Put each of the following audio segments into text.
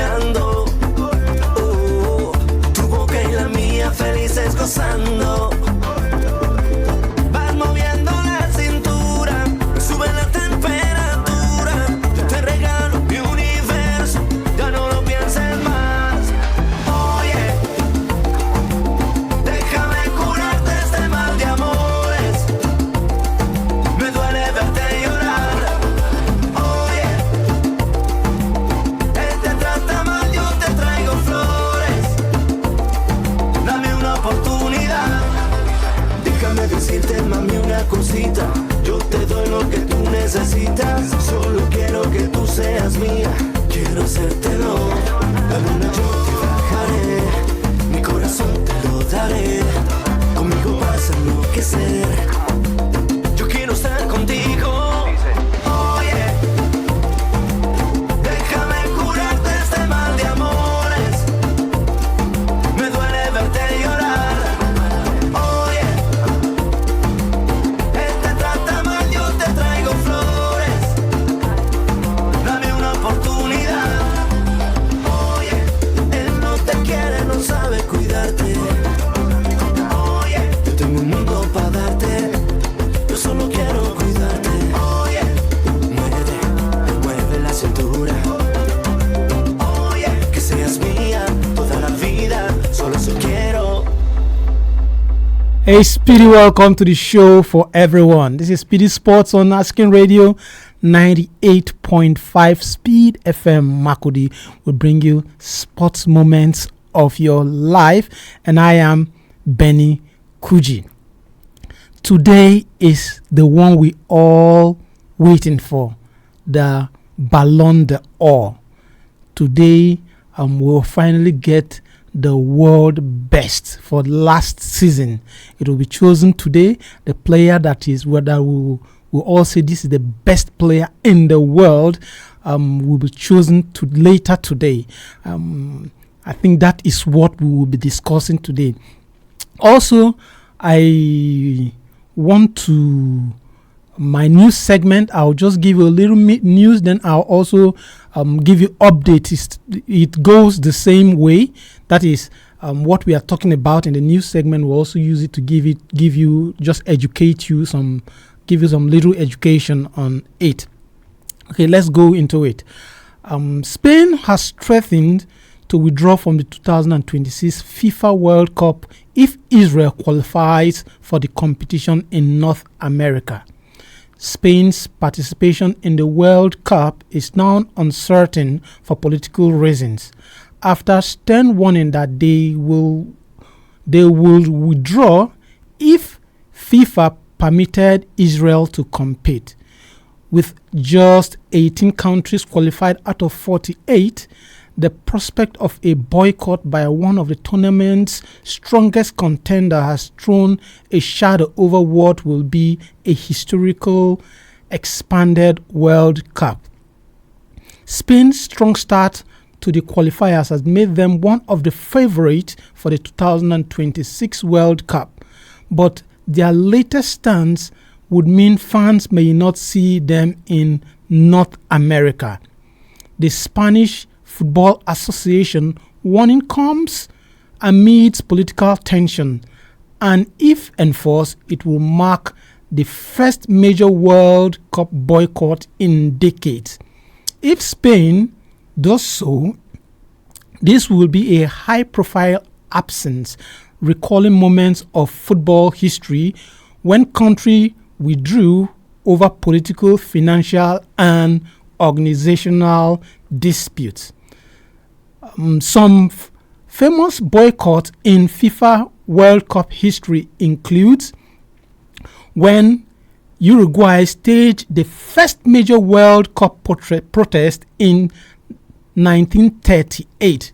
bailando. Tu boca y la mía felices gozando. Vas moviendo la cintura, sube la temperatura. Yo te regalo mi universo, ya no lo pienses más. Oye, déjame curarte este mal de amores. Me duele verte llorar. Oye, él te trata mal, yo te traigo flores. Dame una oportunidad. Déjame decirte, mami, una cosita. Yo te doy lo que tú necesitas. Solo quiero que tú seas mía. Quiero hacértelo. La luna yo te bajaré. Mi corazón te lo daré. Conmigo vas a enloquecer. Yo quiero estar contigo. Oye, déjame curarte este mal de amores. Me duele verte llorar. Oye, él te trata mal, yo te traigo flores. Dame una oportunidad. Oye, él no te quiere, no sabe cuidarte. Oye, yo tengo un mundo para darte. Yo solo quiero cuidarte. Oye, mueve la cintura. Oye, que seas mía toda la vida. Solo eso quiero. Hey, Speedy, welcome to the show for everyone. This is Speedy Sports on Asking Radio 98.5 Speed FM Makudi will bring you sports moments of your life, and I am Benny Kuji. Today is the one we all waiting for, the Ballon d'Or. Today, we'll finally get the world best for last season. It will be chosen today. The player that is whether we will all say this is the best player in the world will be chosen to later today. I think that is what we will be discussing today. Also, I want to my news segment. I'll just give you a little news, then I'll also give you updates. It goes the same way. That is what we are talking about in the news segment. We'll also use it to give you just educate you give you some little education on it. Okay, let's go into it. Spain has threatened to withdraw from the 2026 FIFA World Cup if Israel qualifies for the competition in North America. Spain's participation in the World Cup is now uncertain for political reasons, after stern warning that they will withdraw if FIFA permitted Israel to compete. With just 18 countries qualified out of 48, the prospect of a boycott by one of the tournament's strongest contender has thrown a shadow over what will be a historical expanded World Cup. Spain's strong start to the qualifiers has made them one of the favorites for the 2026 World Cup, but their latest stance would mean fans may not see them in North America. The Spanish Football Association warning comes amidst political tension, and if enforced, it will mark the first major World Cup boycott in decades. If Spain does so, this will be a high-profile absence, recalling moments of football history when country withdrew over political, financial, and organizational disputes. Some famous boycotts in FIFA World Cup history includes when Uruguay staged the first major World Cup protest in 1938,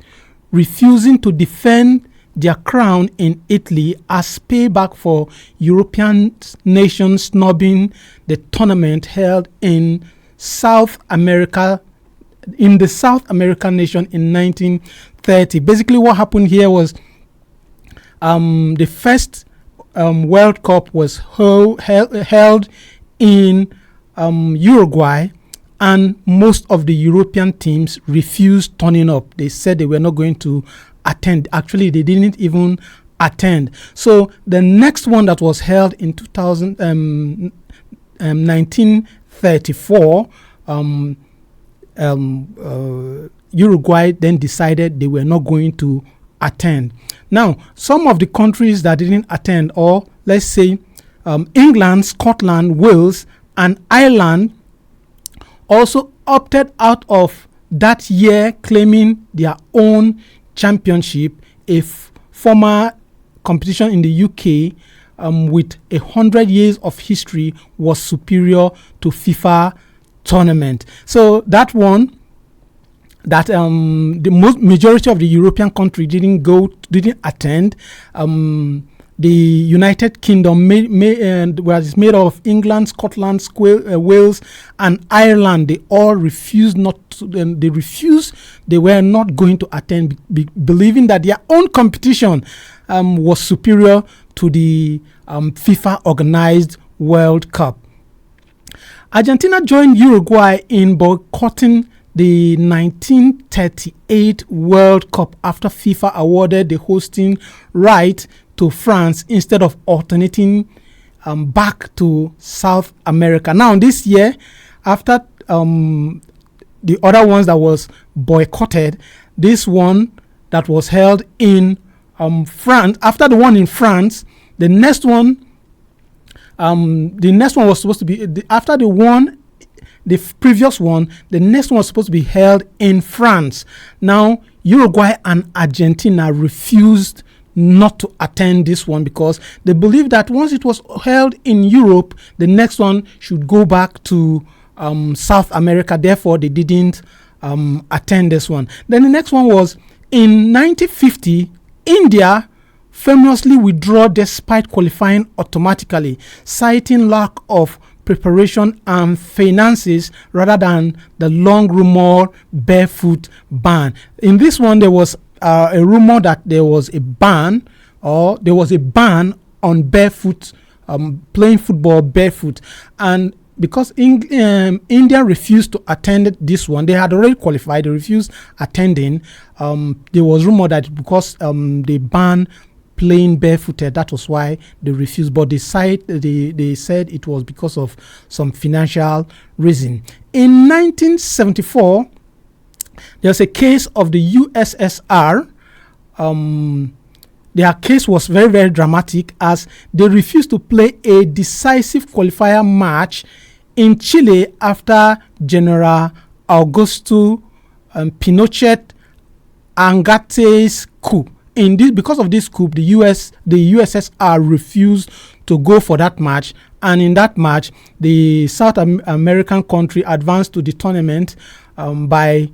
refusing to defend their crown in Italy as payback for European nations snubbing the tournament held in South America, in the South American nation in 1930. Basically, what happened here was the first World Cup was held in Uruguay, and most of the European teams refused turning up. They said they were not going to attend. Actually, they didn't even attend. So the next one that was held in 1934, Uruguay then decided they were not going to attend. Now, some of the countries that didn't attend, or let's say England, Scotland, Wales, and Ireland, also opted out of that year, claiming their own championship, a former competition in the UK with 100 years of history was superior to FIFA tournament. So that one, that the majority of the European country didn't attend. The United Kingdom, was made up of England, Scotland, Wales, and Ireland. They all refused They were not going to attend, believing that their own competition was superior to the FIFA organized World Cup. Argentina joined Uruguay in boycotting the 1938 World Cup after FIFA awarded the hosting right to France instead of alternating back to South America. Now, this year, after the other ones that was boycotted, this one that was held in France, after the one in France, the next one was supposed to be after the previous one, the next one was supposed to be held in France. Now, Uruguay and Argentina refused not to attend this one because they believe that once it was held in Europe, the next one should go back to South America. Therefore, they didn't attend this one. Then the next one was in 1950, India famously withdrew despite qualifying automatically, citing lack of preparation and finances rather than the long rumored barefoot ban. In this one, there was a rumor that there was a ban on barefoot, playing football barefoot. And because India refused to attend this one, they had already qualified, they refused attending. There was rumor that because they banned playing barefooted, that was why they refused. But they said it was because of some financial reason. In 1974, there's a case of the USSR. Their case was very, very dramatic as they refused to play a decisive qualifier match in Chile after General Augusto Pinochet Angate's coup. Because of this coup, the USSR refused to go for that match, and in that match, the South American country advanced to the tournament by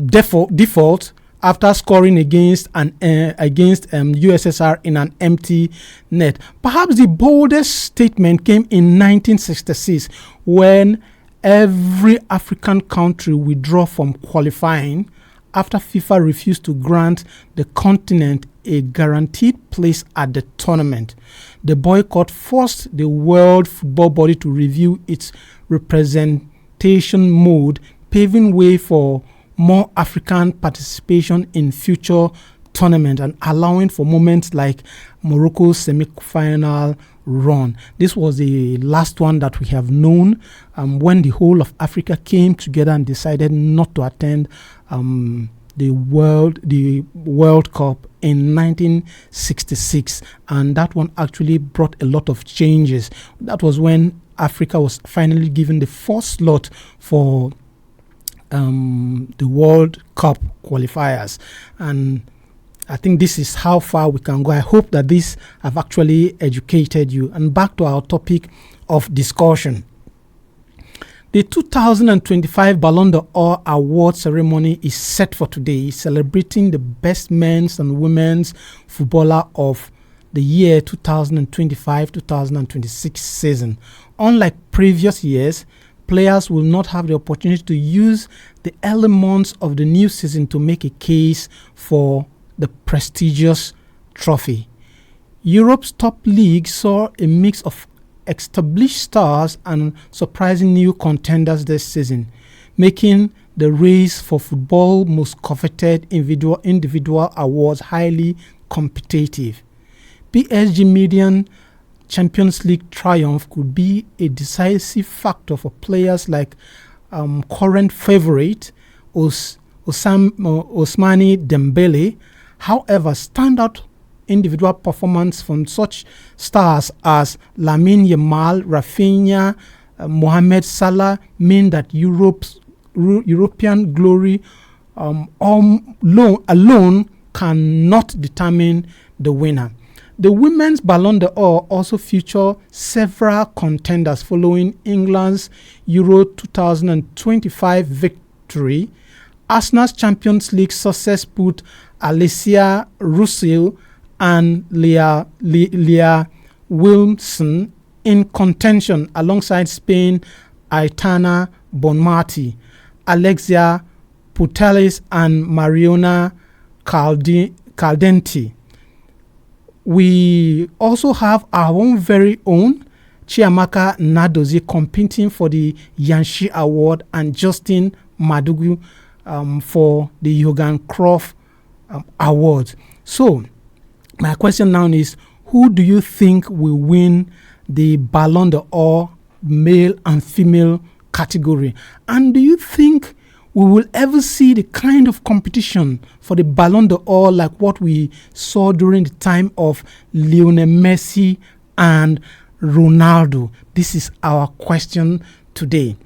default after scoring against USSR in an empty net. Perhaps the boldest statement came in 1966 when every African country withdrew from qualifying after FIFA refused to grant the continent a guaranteed place at the tournament. The boycott forced the World Football Body to review its representation mode, paving way for more African participation in future tournaments and allowing for moments like Morocco's semi-final run. This was the last one that we have known when the whole of Africa came together and decided not to attend the World Cup in 1966, and that one actually brought a lot of changes. That was when Africa was finally given the first slot for the World Cup qualifiers, and I think this is how far we can go. I hope that this have actually educated you. And back to our topic of discussion. The 2025 Ballon d'Or award ceremony is set for today, celebrating the best men's and women's footballer of the year 2025-2026 season. Unlike previous years, players will not have the opportunity to use the early months of the new season to make a case for the prestigious trophy. Europe's top league saw a mix of established stars and surprising new contenders this season. making the race for football most coveted individual awards highly competitive. PSG median Champions League triumph could be a decisive factor for players like current favorite Ousmane Dembele. However, standout individual performance from such stars as Lamine Yamal, Rafinha, Mohamed Salah mean that European glory alone cannot determine the winner. The women's Ballon d'Or also feature several contenders following England's Euro 2025 victory. Arsenal's Champions League success put Alicia Russell and Leah Wilson in contention alongside Spain Aitana Bonmati, Alexia Putellas and Mariona Caldenti. We also have our own very own Chiamaka Nadozie competing for the Yanshi Award and Justin Madugu for the Johan Cruyff Award. So, my question now is, who do you think will win the Ballon d'Or male and female category? And do you think we will ever see the kind of competition for the Ballon d'Or like what we saw during the time of Lionel Messi and Ronaldo? This is our question today.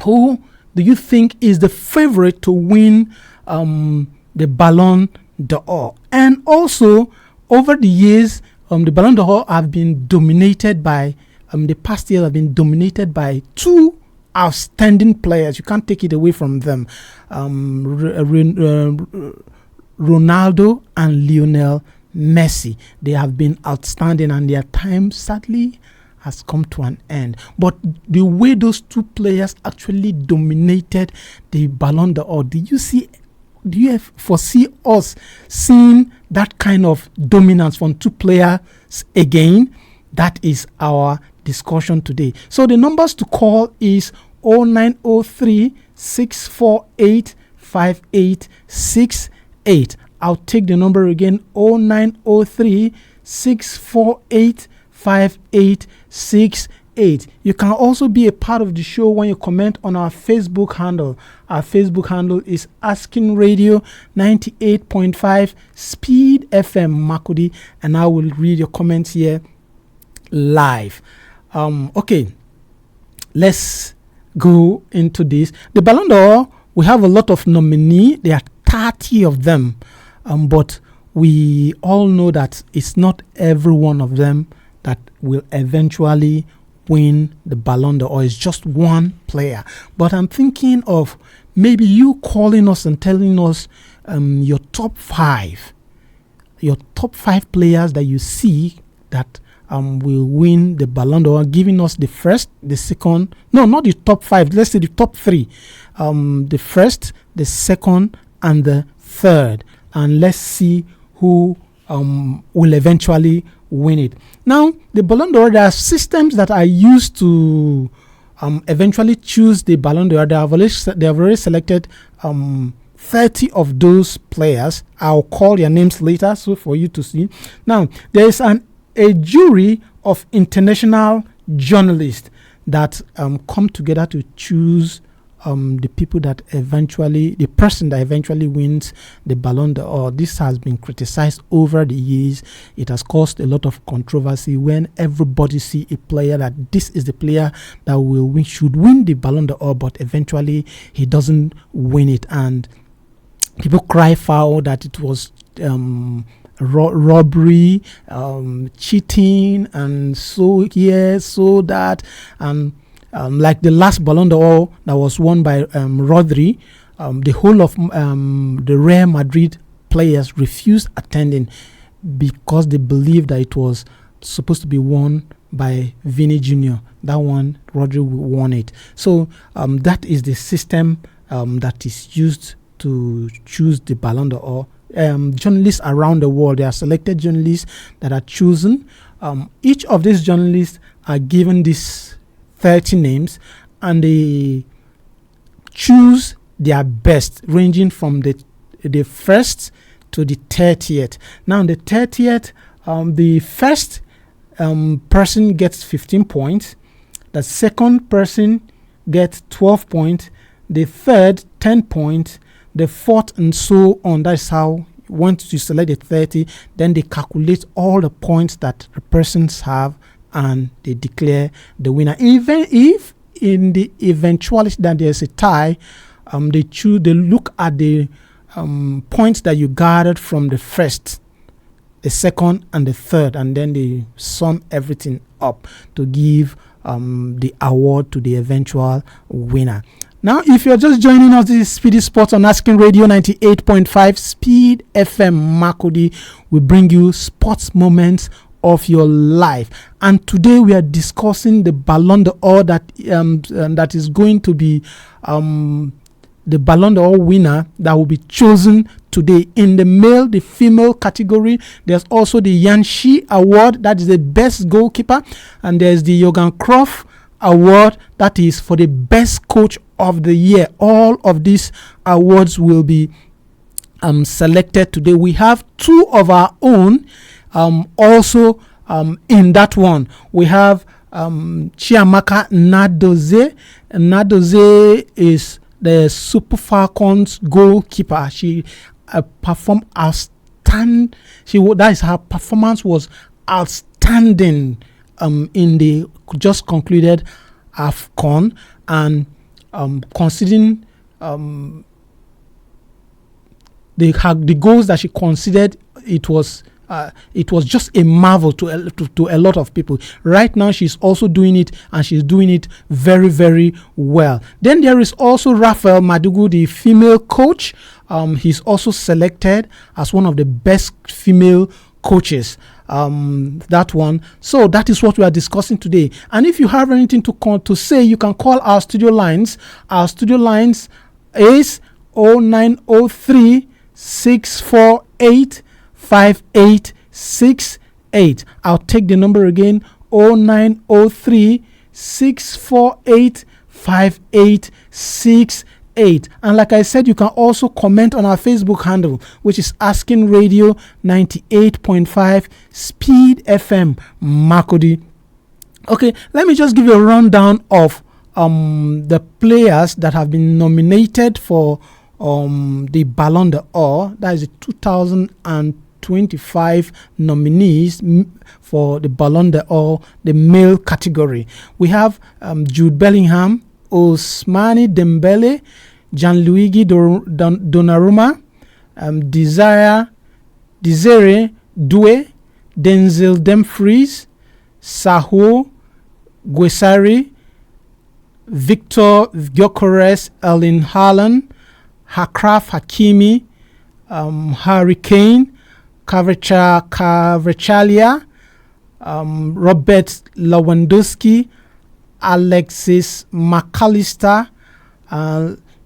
Who do you think is the favorite to win the Ballon d'Or? And also, over the years, the Ballon d'Or have been dominated by, the past years have been dominated by two outstanding players. You can't take it away from them. Ronaldo and Lionel Messi. They have been outstanding and their time sadly has come to an end. But the way those two players actually dominated the Ballon d'Or, do you foresee us seeing that kind of dominance from two players again? That is our discussion today. So the numbers to call is 0903 648 5868. I'll take the number again, 0903 648 5868. You can also be a part of the show when you comment on our Facebook handle. Our Facebook handle is Asking Radio 98.5 Speed FM Makudi, and I will read your comments here live. Okay, let's go into this. The Ballon d'Or, we have a lot of nominees. There are 30 of them, but we all know that it's not every one of them that will eventually win the Ballon d'Or. It's just one player. But I'm thinking of maybe you calling us and telling us your top five players that you see that will win the Ballon d'Or, giving us the first, the second, no, not the top five, let's say the top three, the first, the second, and the third, and let's see who will eventually win it. Now, the Ballon d'Or, there are systems that are used to eventually choose the Ballon d'Or. They have already selected 30 of those players. I'll call their names later so for you to see. Now, there is a jury of international journalists that come together to choose the person that eventually wins the Ballon d'Or. This has been criticized over the years. It has caused a lot of controversy when everybody see a player that this is the player that should win the Ballon d'Or, but eventually he doesn't win it, and people cry foul that it was robbery, cheating, and so that, and like the last Ballon d'Or that was won by Rodri, the whole of the Real Madrid players refused attending because they believed that it was supposed to be won by Vini Jr. That one, Rodri won it. So that is the system that is used to choose the Ballon d'Or. Journalists around the world, there are selected journalists that are chosen. Each of these journalists are given these 30 names, and they choose their best, ranging from the first to the 30th. Now, the 30th, the first person gets 15 points. The second person gets 12 points. The third, 10 points. The fourth, and so on. That's how once you select the 30, then they calculate all the points that the persons have and they declare the winner. Even if in the eventuality that there's a tie, they look at the points that you gathered from the first, the second, and the third, and then they sum everything up to give the award to the eventual winner. Now, if you're just joining us, this is Speedy Sports on Asking Radio 98.5 Speed FM Makudi. We bring you sports moments of your life, and today we are discussing the Ballon d'Or that is going to be the Ballon d'Or winner that will be chosen today. In the male, the female category, there's also the Yanshi Award, that is the best goalkeeper, and there's the Jurgen Klopp Award, that is for the best coach of the year. All of these awards will be selected today. We have two of our own also in that one. We have Chiamaka Nadoze. Nadoze is the Super Falcons goalkeeper. She performed outstanding. Her performance was outstanding in the just concluded AFCON, and considering the goals that she considered, it was just a marvel to a lot of people. Right now, she's also doing it, and she's doing it very, very well. Then there is also Raphael Madugu, the female coach. He's also selected as one of the best female coaches. That one. So that is what we are discussing today. And if you have anything to say, you can call our studio lines. Our studio lines is 0903 648 5868. I'll take the number again, 0903 648 5868. And like I said, you can also comment on our Facebook handle, which is Asking Radio 98.5 Speed FM Makudi. Okay, let me just give you a rundown of the players that have been nominated for the Ballon d'Or. That is the 2025 nominees for the Ballon d'Or, the male category. We have Jude Bellingham, Ousmane Dembele, Gianluigi Donnarumma, Desire Doué, Denzel Dumfries, Saho Guesari, Victor Gyökeres, Erling Haaland, Achraf Hakimi, Harry Kane, Kvaratskhelia, Robert Lewandowski, Alexis McAllister,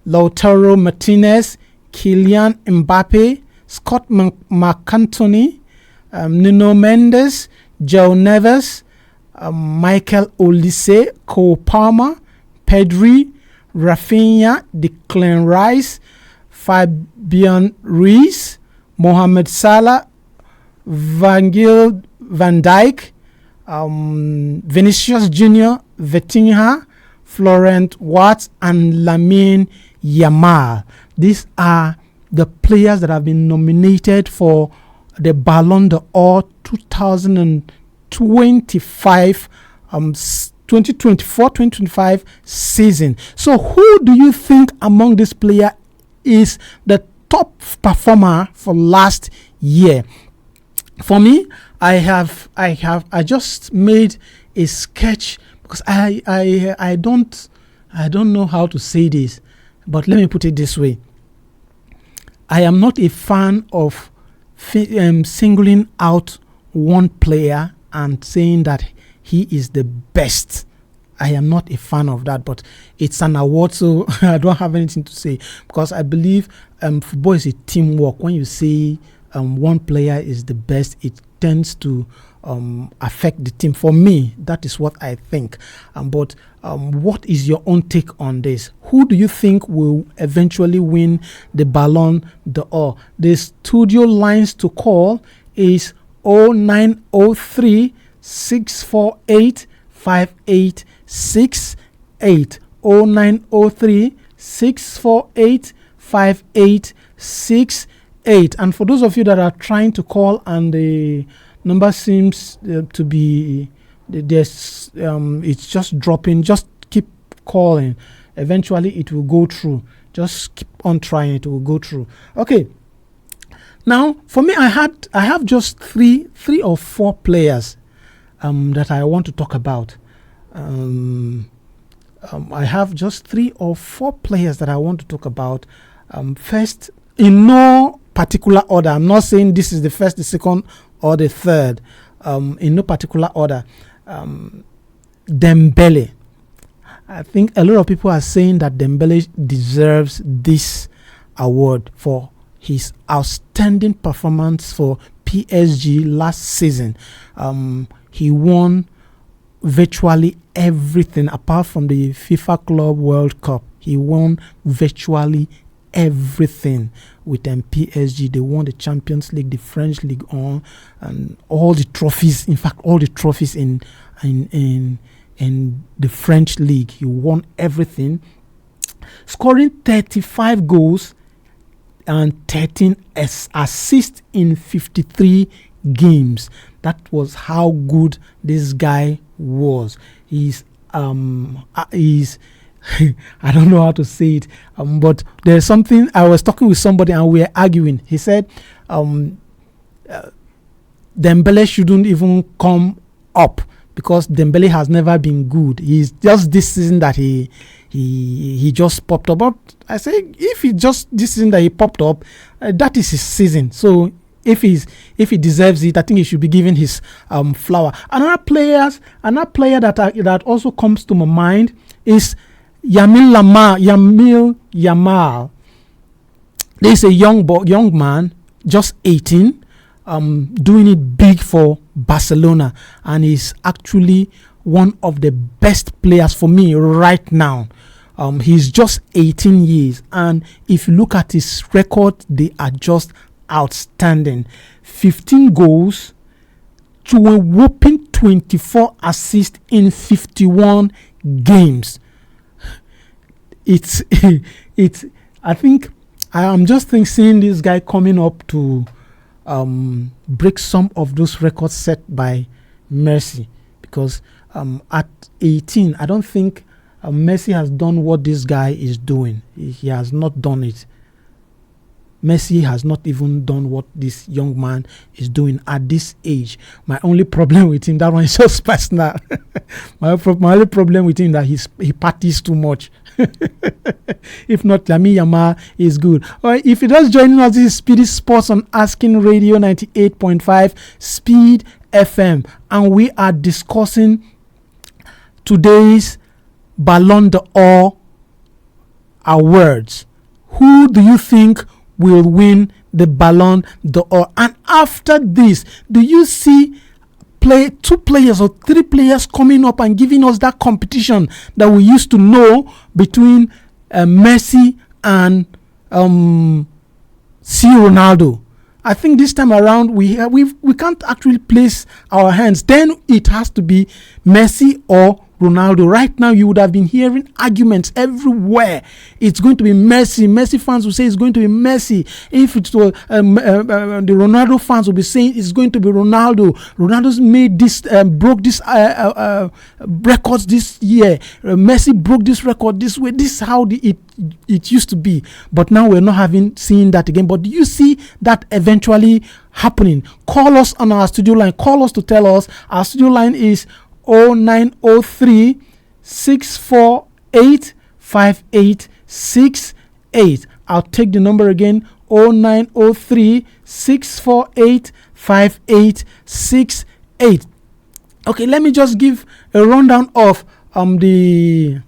Lautaro Martinez, Kylian Mbappe, Scott McAnthony, Nuno Mendes, Joe Neves, Michael Olise, Cole Palmer, Pedri, Rafinha, Declan Rice, Fabian Ruiz, Mohamed Salah, Van Dijk, Vinicius Junior, Vitinha, Florent Watts, and Lamine Yamal. These are the players that have been nominated for the Ballon d'Or 2025 2024-2025 season. So who do you think among this player is the top performer for last year? For me, I just made a sketch because I don't know how to say this, but let me put it this way. I am not a fan of singling out one player and saying that he is the best. I am not a fan of that, but it's an award, so I don't have anything to say, because I believe football is a teamwork. When you say one player is the best, it tends to affect the team. For me, that is what I think. But what is your own take on this? Who do you think will eventually win the Ballon d'Or? The studio lines to call is 0903 648 5868. 0903 648 5868. And for those of you that are trying to call and the number seems to be it's just dropping, just keep calling. Eventually it will go through. Just keep on trying, it will go through. Okay, now for me, I have just three or four players that I want to talk about. I have just 3 or 4 players that I want to talk about. First, in no particular order. I'm not saying this is the first, the second, or the third. In no particular order. Dembele. I think a lot of people are saying that Dembele deserves this award for his outstanding performance for PSG last season. He won virtually everything apart from the FIFA Club World Cup. He won virtually everything with PSG. They won the Champions League, the French League, and all the trophies. In fact, all the trophies in the French League. He won everything, scoring 35 goals and 13 assists in 53 games. That was how good this guy was. He's I don't know how to say it, but there's something. I was talking with somebody and we were arguing. He said Dembele shouldn't even come up because Dembele has never been good. He's just this season that he just popped up. But I say if he just this season that he popped up, that is his season. So if he deserves it, I think he should be given his flower. Another player that also comes to my mind is Yamal. There's a young man, just 18, doing it big for Barcelona, and he's actually one of the best players for me right now. He's just 18 years, and if you look at his record, they are just outstanding. 15 goals to a whopping 24 assists in 51 games. It's I think I'm just seeing this guy coming up to break some of those records set by Messi, because at 18 I don't think Messi has done what this guy is doing. He has not done it. Messi has not even done what this young man is doing at this age. My only problem with him, that one is just personal. my only problem with him that he parties too much. If not, Yamal is good. Alright, if you're just joining us, this is SPEEDy Sports on Asking Radio 98.5 Speed FM, and we are discussing today's Ballon d'Or awards. Who do you think will win the Ballon d'Or? And after this, do you see 2 players or 3 players coming up and giving us that competition that we used to know between Messi and C. Ronaldo? I think this time around we can't actually place our hands. Then it has to be Messi or Ronaldo. Right now, you would have been hearing arguments everywhere. It's going to be Messi. Messi fans will say it's going to be Messi. If it was the Ronaldo fans will be saying it's going to be Ronaldo. Ronaldo's made this, broke this records this year. Messi broke this record this way. This is how it used to be. But now we're not seeing that again. But do you see that eventually happening? Call us on our studio line. Call us to tell us. Our studio line is 0903 648 5868. I'll take the number again, 0903 648 5868. Okay, let me just give a rundown of the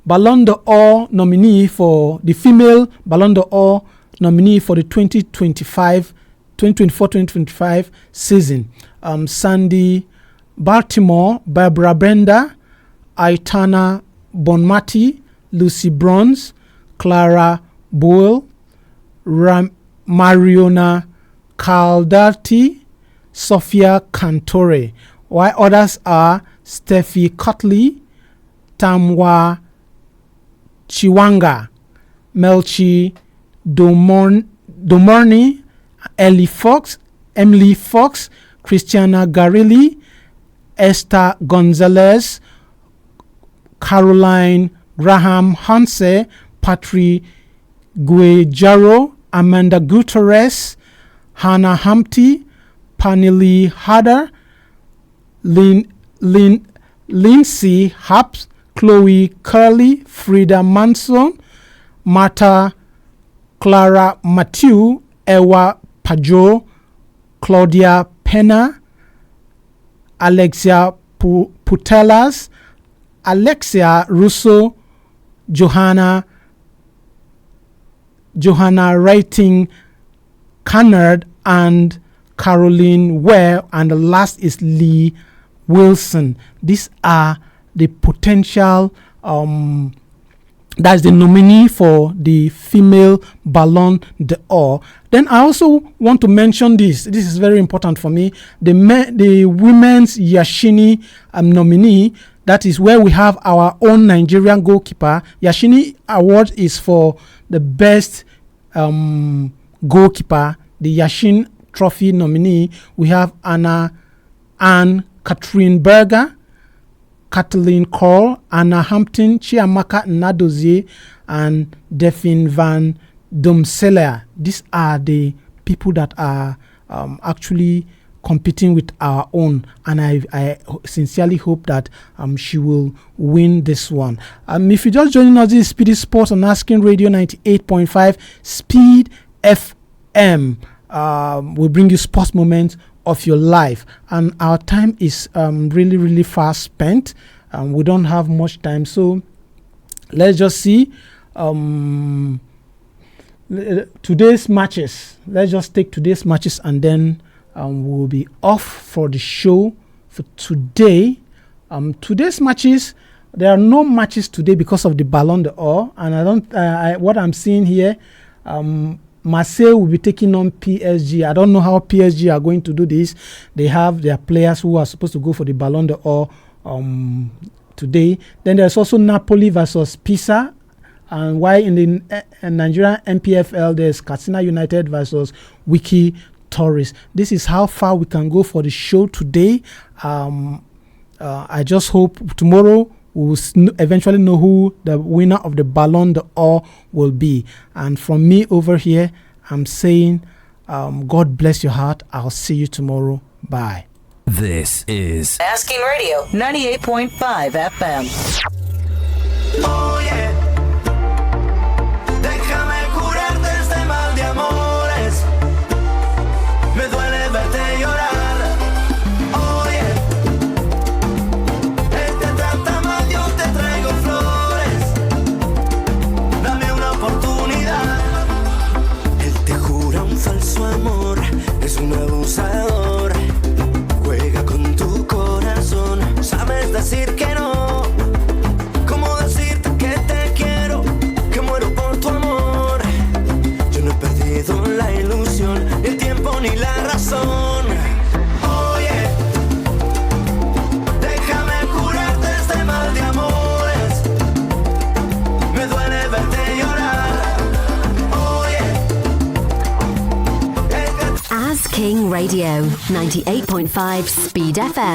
Ballon d'Or nominee for the female Ballon d'Or nominee for the 2025 2024-2025 season. Sandy Baltimore, Barbara Brenda, Aitana Bonmati, Lucy Bronze, Clara Boyle, Mariona Caldati, Sophia Cantore, while others are Steffi Cotley, Tamwa Chiwanga, Melchi Domorni, Emily Fox, Christiana Garilli, Esther Gonzalez, Caroline Graham Hanse, Patri Guejaro, Amanda Guterres, Hannah Humpty, Panili Hader, Lindsay Haps, Chloe Curley, Frida Manson, Marta Clara Matthew, Ewa Pajo, Claudia Pena, Alexia Putelas, Alexia Russo, Johanna Writing Cannard, and Caroline Ware, and the last is Lee Wilson. These are the potential that's the nominee for the female Ballon d'Or. Then I also want to mention this is very important for me, the women's Yashini nominee. That is where we have our own Nigerian goalkeeper. Yashini Award is for the best goalkeeper. The Yashin Trophy nominee, we have Anne Catherine Berger, Kathleen Cole, Anna Hampton, Chiamaka Nadozie, and Delphine Van Domselaer. These are the people that are actually competing with our own, and I sincerely hope that she will win this one. If you're just joining us, this is Speedy Sports on Asking Radio 98.5 Speed FM. We bring you sports moments of your life, and our time is really fast spent. We don't have much time, so let's just see today's matches. Let's just take today's matches, and then we'll be off for the show for today. Today's matches, there are no matches today because of the Ballon d'Or, and what I'm seeing here, Marseille will be taking on PSG. I don't know how PSG are going to do this. They have their players who are supposed to go for the Ballon d'Or today. Then there's also Napoli versus Pisa. And while in the Nigerian NPFL, there's Katsina United versus Wiki Tourist. This is how far we can go for the show today. I just hope tomorrow we will eventually know who the winner of the Ballon d'Or will be. And from me over here, I'm saying, God bless your heart. I'll see you tomorrow. Bye. This is Asking Radio 98.5 FM. Oh yeah. Déjame curarte este mal de amores. Me duele verte llorar. Oh yeah. Él te trata mal, yo te traigo flores. Dame una oportunidad. Él te jura un falso amor. Es un abusador. Juega con tu corazón. Sabes decir que no. La ilusión, el tiempo ni la razón. Oye, déjame curarte este mal de amores. Me duele verte llorar. Oye, As King Radio 98.5 Speed FM.